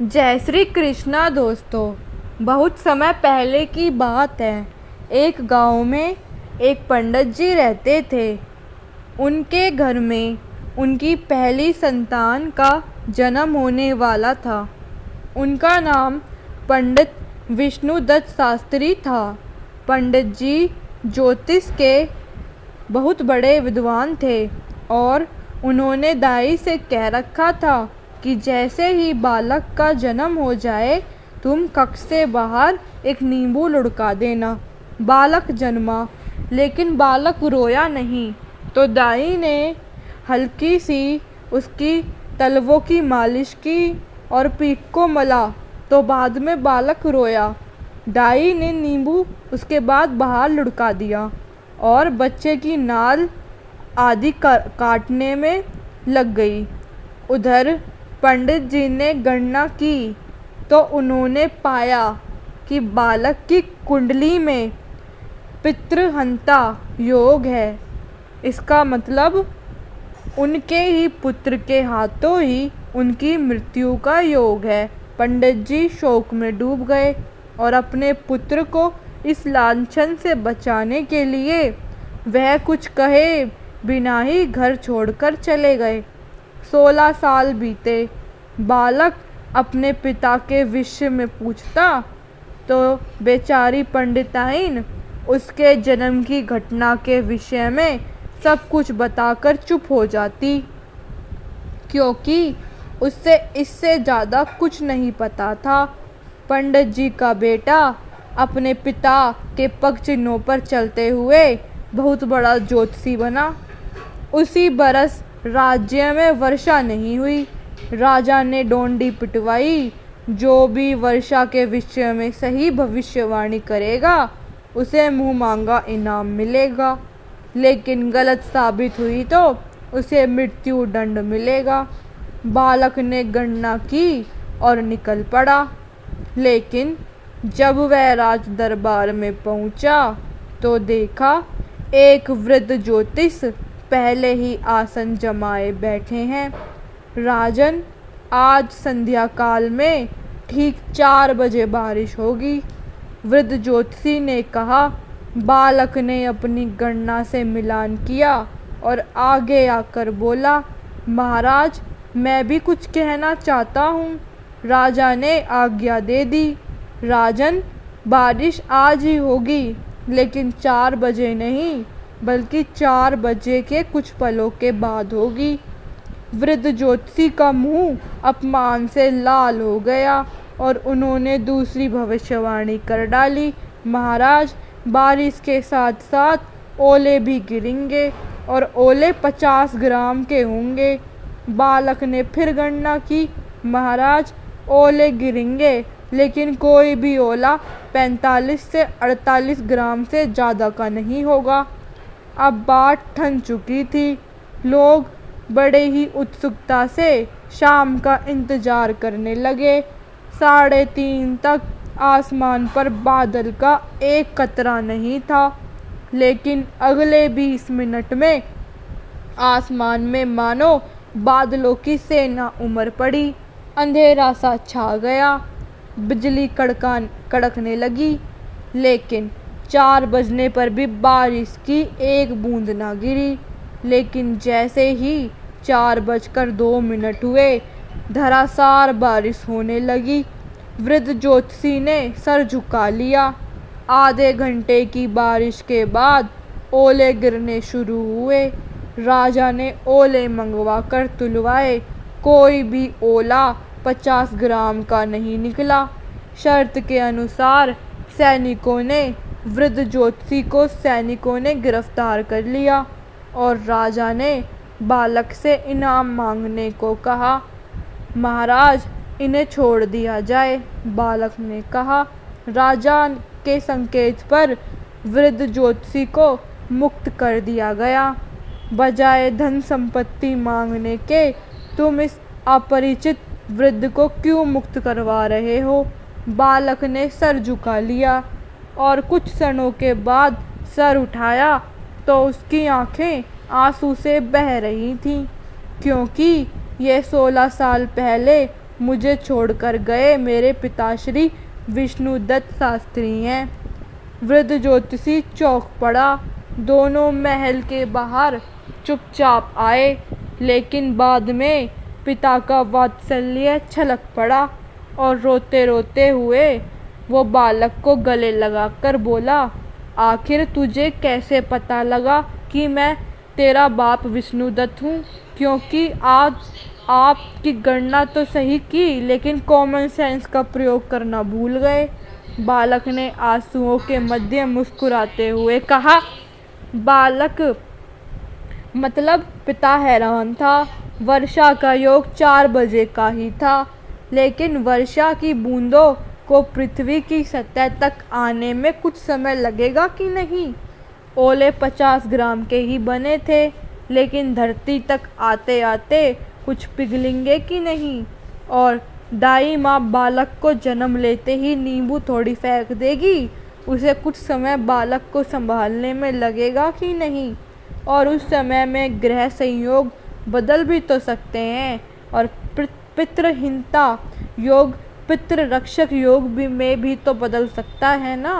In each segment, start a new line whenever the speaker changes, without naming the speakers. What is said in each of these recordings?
जय श्री कृष्णा दोस्तों। बहुत समय पहले की बात है। एक गांव में एक पंडित जी रहते थे। उनके घर में उनकी पहली संतान का जन्म होने वाला था। उनका नाम पंडित विष्णुदत्त शास्त्री था। पंडित जी ज्योतिष के बहुत बड़े विद्वान थे और उन्होंने दाई से कह रखा था कि जैसे ही बालक का जन्म हो जाए तुम कक्ष से बाहर एक नींबू लुढ़का देना। बालक जन्मा, लेकिन बालक रोया नहीं, तो दाई ने हल्की सी उसकी तलवों की मालिश की और पीठ को मला, तो बाद में बालक रोया। दाई ने नींबू उसके बाद बाहर लुढ़का दिया और बच्चे की नाल आदि काटने में लग गई। उधर पंडित जी ने गणना की तो उन्होंने पाया कि बालक की कुंडली में पितृहंता योग है। इसका मतलब उनके ही पुत्र के हाथों ही उनकी मृत्यु का योग है। पंडित जी शोक में डूब गए और अपने पुत्र को इस लांछन से बचाने के लिए वह कुछ कहे बिना ही घर छोड़कर चले गए। 16 साल बीते। बालक अपने पिता के विषय में पूछता तो बेचारी पंडिताइन उसके जन्म की घटना के विषय में सब कुछ बताकर चुप हो जाती, क्योंकि उससे इससे ज़्यादा कुछ नहीं पता था। पंडित जी का बेटा अपने पिता के पग चिन्हों पर चलते हुए बहुत बड़ा ज्योतिषी बना। उसी बरस राज्य में वर्षा नहीं हुई। राजा ने डोंडी पिटवाई, जो भी वर्षा के विषय में सही भविष्यवाणी करेगा उसे मुंह मांगा इनाम मिलेगा, लेकिन गलत साबित हुई तो उसे मृत्यु दंड मिलेगा। बालक ने गणना की और निकल पड़ा, लेकिन जब वह राज दरबार में पहुंचा तो देखा एक वृद्ध ज्योतिष पहले ही आसन जमाए बैठे हैं। राजन, आज संध्या काल में ठीक 4 बजे बारिश होगी। वृद्ध ज्योतिषी ने कहा। बालक ने अपनी गणना से मिलान किया और आगे आकर बोला, महाराज, मैं भी कुछ कहना चाहता हूँ। राजा ने आज्ञा दे दी। राजन, बारिश आज ही होगी, लेकिन 4 बजे नहीं, बल्कि 4 बजे के कुछ पलों के बाद होगी। वृद्ध ज्योतिषी का मुंह अपमान से लाल हो गया और उन्होंने दूसरी भविष्यवाणी कर डाली, महाराज, बारिश के साथ साथ ओले भी गिरेंगे और ओले 50 ग्राम के होंगे। बालक ने फिर गणना की, महाराज, ओले गिरेंगे, लेकिन कोई भी ओला 45 से 48 ग्राम से ज़्यादा का नहीं होगा। अब बात ठन चुकी थी। लोग बड़े ही उत्सुकता से शाम का इंतजार करने लगे। 3:30 तक आसमान पर बादल का एक कतरा नहीं था, लेकिन अगले 20 मिनट में आसमान में मानो बादलों की सेना उमड़ पड़ी। अंधेरा सा छा गया। बिजली कड़कने लगी, लेकिन 4 बजने पर भी बारिश की एक बूंद ना गिरी। लेकिन जैसे ही 4:02 हुए, धरासार बारिश होने लगी। वृद्ध ज्योतिषी ने सर झुका लिया। आधे घंटे की बारिश के बाद ओले गिरने शुरू हुए। राजा ने ओले मंगवा कर तुलवाए, कोई भी ओला 50 ग्राम का नहीं निकला। शर्त के अनुसार वृद्ध ज्योतिषी को सैनिकों ने गिरफ्तार कर लिया और राजा ने बालक से इनाम मांगने को कहा। महाराज, इन्हें छोड़ दिया जाए। बालक ने कहा। राजा के संकेत पर वृद्ध ज्योतिषी को मुक्त कर दिया गया। बजाय धन संपत्ति मांगने के तुम इस अपरिचित वृद्ध को क्यों मुक्त करवा रहे हो? बालक ने सर झुका लिया और कुछ क्षणों के बाद सर उठाया तो उसकी आंखें आंसू से बह रही थीं, क्योंकि ये 16 साल पहले मुझे छोड़कर गए मेरे पिताश्री विष्णुदत्त शास्त्री हैं। वृद्ध ज्योतिषी चौंक पड़ा। दोनों महल के बाहर चुपचाप आए, लेकिन बाद में पिता का वात्सल्य छलक पड़ा और रोते रोते हुए वो बालक को गले लगाकर बोला, आखिर तुझे कैसे पता लगा कि मैं तेरा बाप विष्णुदत्त हूँ? क्योंकि आज आपकी गणना तो सही की, लेकिन कॉमन सेंस का प्रयोग करना भूल गए। बालक ने आंसुओं के मध्य मुस्कुराते हुए कहा। बालक मतलब पिता हैरान था। वर्षा का योग 4 बजे का ही था, लेकिन वर्षा की बूंदों को पृथ्वी की सतह तक आने में कुछ समय लगेगा कि नहीं? ओले 50 ग्राम के ही बने थे, लेकिन धरती तक आते आते कुछ पिघलेंगे कि नहीं? और दाई माँ बालक को जन्म लेते ही नींबू थोड़ी फेंक देगी, उसे कुछ समय बालक को संभालने में लगेगा कि नहीं? और उस समय में ग्रह संयोग बदल भी तो सकते हैं, और पितृहीनता योग पितृ रक्षक योग में भी तो बदल सकता है ना।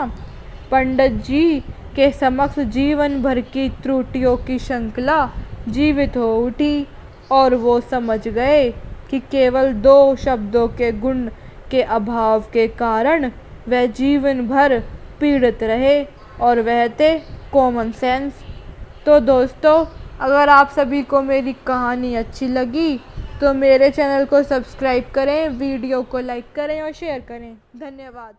पंडित जी के समक्ष जीवन भर की त्रुटियों की श्रृंखला जीवित हो उठी, और वो समझ गए कि केवल 2 शब्दों के गुण के अभाव के कारण वह जीवन भर पीड़ित रहे, और वह थे कॉमन सेंस। तो दोस्तों, अगर आप सभी को मेरी कहानी अच्छी लगी तो मेरे चैनल को सब्सक्राइब करें, वीडियो को लाइक करें और शेयर करें। धन्यवाद।